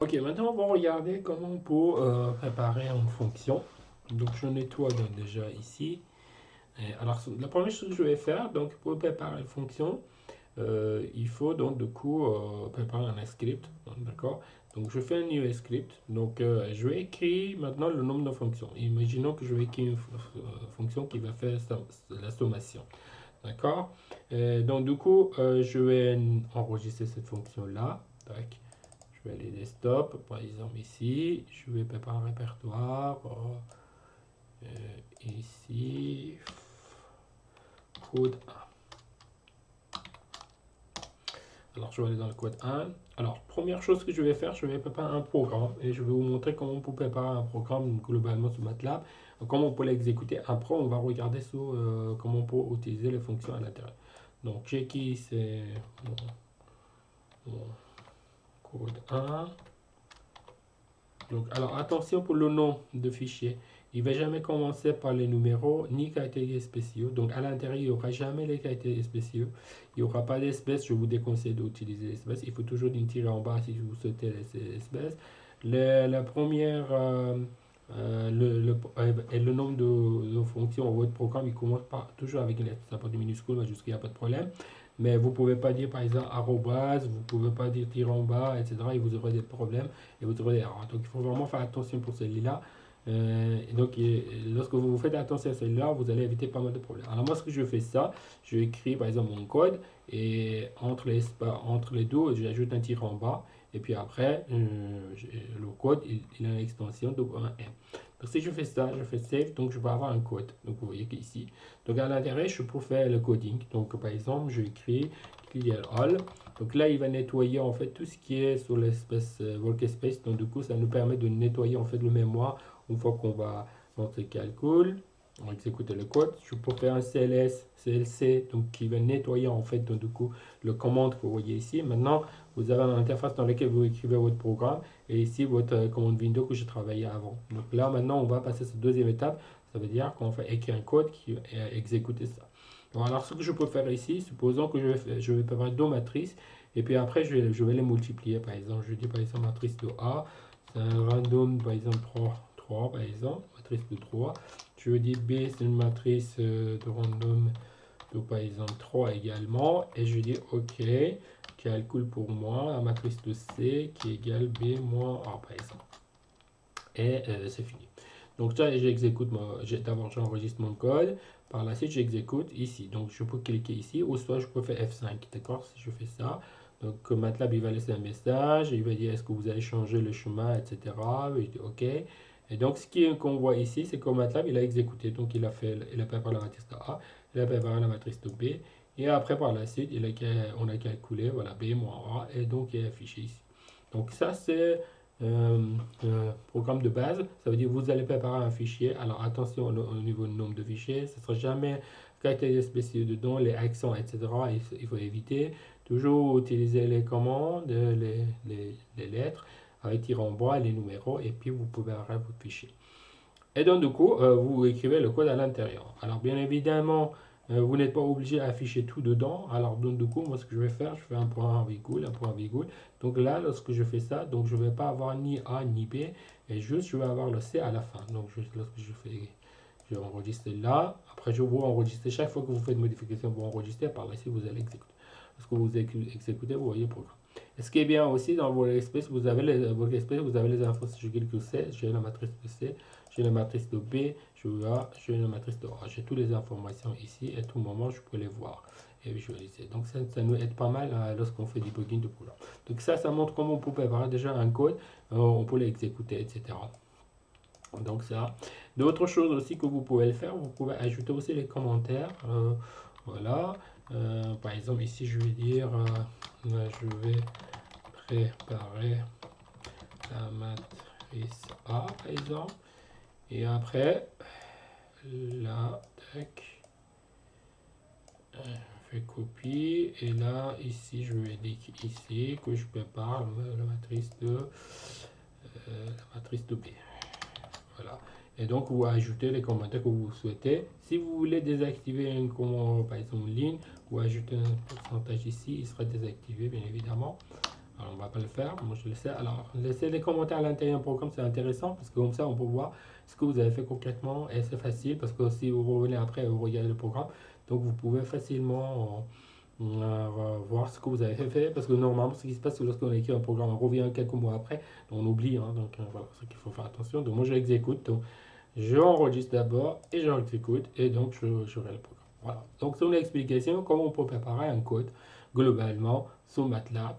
Ok, maintenant on va regarder comment on peut préparer une fonction. Donc je nettoie donc déjà ici. Alors la première chose que je vais faire, donc pour préparer une fonction, il faut donc du coup préparer un script. D'accord? Donc je fais un new script. Donc je vais écrire maintenant le nombre de fonctions. Imaginons que je vais écrire une fonction qui va faire la sommation. D'accord? Donc du coup, je vais enregistrer cette fonction-là. Tac. Je vais aller desktop, par exemple ici. Je vais préparer un répertoire. Ici, code 1. Alors, je vais aller dans le code 1. Alors, première chose que je vais faire, je vais préparer un programme et je vais vous montrer comment on peut préparer un programme globalement sur MATLAB, comment on peut l'exécuter. Après, on va regarder sur comment on peut utiliser les fonctions à l'intérieur. Donc, j'ai qui c'est mon code 1. Donc, alors attention pour le nom de fichier. Il ne va jamais commencer par les numéros ni caractères spéciaux. Donc, à l'intérieur, il n'y aura jamais les caractères spéciaux. Il n'y aura pas d'espèces. Je vous déconseille d'utiliser l'espèce. Il faut toujours une tirer en bas si vous souhaitez les espèces. La première, et le nombre de fonctions dans votre programme, il commence toujours avec une lettre. Ça peut être minuscule, mais jusqu'à il n'y a pas de problème. Mais vous ne pouvez pas dire, par exemple, arrobase, vous ne pouvez pas dire tirer en bas, etc. Et vous aurez des problèmes et vous aurez des erreurs. Donc, il faut vraiment faire attention pour celui-là. Donc, lorsque vous faites attention à celui-là, vous allez éviter pas mal de problèmes. Alors, moi, ce que je fais ça, je écris par exemple mon code et entre les deux, j'ajoute un tir en bas. Et puis après, le code, il a une extension de un M. Donc, si je fais ça, je fais save, donc je vais avoir un code. Donc, vous voyez qu'ici. Donc, à l'intérieur, je peux faire le coding. Donc, par exemple, je écris clear all. Donc là, il va nettoyer en fait tout ce qui est sur l'espace workspace. Donc du coup, ça nous permet de nettoyer en fait le mémoire une fois qu'on va dans ce calcul. On va exécuter le code. Je peux faire un CLS, CLC, donc qui va nettoyer en fait donc, du coup le commande que vous voyez ici. Maintenant, vous avez une interface dans laquelle vous écrivez votre programme et ici votre commande window que j'ai travaillé avant. Donc là, maintenant, on va passer à cette deuxième étape. Ça veut dire qu'on va écrire un code qui va exécuter ça. Bon, alors, ce que je peux faire ici, supposons que je vais préparer deux matrices, et puis après, je vais les multiplier. Par exemple, je dis par exemple matrice de A, c'est un random, par exemple 3 par exemple, matrice de 3. Je dis B, c'est une matrice de random de par exemple 3 également, et je dis OK, calcule pour moi la matrice de C qui égale B moins A par exemple. Et c'est fini. Donc ça, j'exécute, d'abord j'enregistre mon code, par la suite j'exécute ici. Donc je peux cliquer ici, ou soit je peux faire F5, d'accord, si je fais ça. Donc MATLAB, il va laisser un message, il va dire est-ce que vous allez changer le chemin, etc. Je dis OK. Et donc ce qu'on voit ici, c'est que MATLAB, il a exécuté. Donc il a préparé la matrice de A, il a préparé la matrice de B, et après par la suite, on a calculé, voilà, B moins A, et donc il est affiché ici. Donc ça, c'est programme de base. Ça veut dire que vous allez préparer un fichier. Alors attention au niveau du nombre de fichiers. Ce ne sera jamais caractères spéciaux dedans, les accents, etc. Il faut éviter. Toujours utiliser les commandes, les lettres, avec tir en bois, les numéros, et puis vous pouvez avoir votre fichier. Et donc, du coup, vous écrivez le code à l'intérieur. Alors, bien évidemment, vous n'êtes pas obligé d'afficher tout dedans. Alors, donc, du coup, moi, ce que je vais faire, je fais un point virgule, un point virgule. Donc là, lorsque je fais ça, donc je ne vais pas avoir ni A ni B, et juste, je vais avoir le C à la fin. Donc, lorsque je enregistre là. Après, je vous enregistre. Chaque fois que vous faites une modification, vous enregistrez. Par là, si vous allez exécuter. Lorsque vous exécutez, vous voyez le programme. Et ce qui est bien aussi, dans vos espèces, vous avez les infos. Si je clique C, j'ai la matrice de C. J'ai la matrice de B, j'ai la matrice de A. J'ai toutes les informations ici et à tout moment je peux les voir et visualiser. Donc ça nous aide pas mal lorsqu'on fait du debugging de programme. Donc ça montre comment on peut préparer déjà un code, on peut l'exécuter, etc. Donc ça. D'autres choses aussi que vous pouvez le faire, vous pouvez ajouter aussi les commentaires. Voilà. Par exemple ici je vais dire je vais préparer la matrice A par exemple. Et après, là, tac, je fais copie. Et là, ici, je vais dire ici que je prépare la matrice de B. Voilà. Et donc, vous ajoutez les commentaires que vous souhaitez. Si vous voulez désactiver un comment, par exemple, une ligne, vous ajoutez un pourcentage ici, il sera désactivé, bien évidemment. Alors, on va pas le faire. Moi, je le sais. Alors, laissez les commentaires à l'intérieur du programme, c'est intéressant parce que comme ça, on peut voir ce que vous avez fait concrètement et c'est facile parce que si vous revenez après et vous regardez le programme, donc vous pouvez facilement voir ce que vous avez fait parce que normalement, ce qui se passe, c'est lorsqu'on écrit un programme, on revient quelques mois après, on oublie. Hein, donc, voilà, c'est qu'il faut faire attention. Donc, moi, je l'exécute. Donc, je enregistre d'abord et je l'exécute et donc je vais le programme. Voilà. Donc, c'est une explication comment on peut préparer un code globalement sur MATLAB.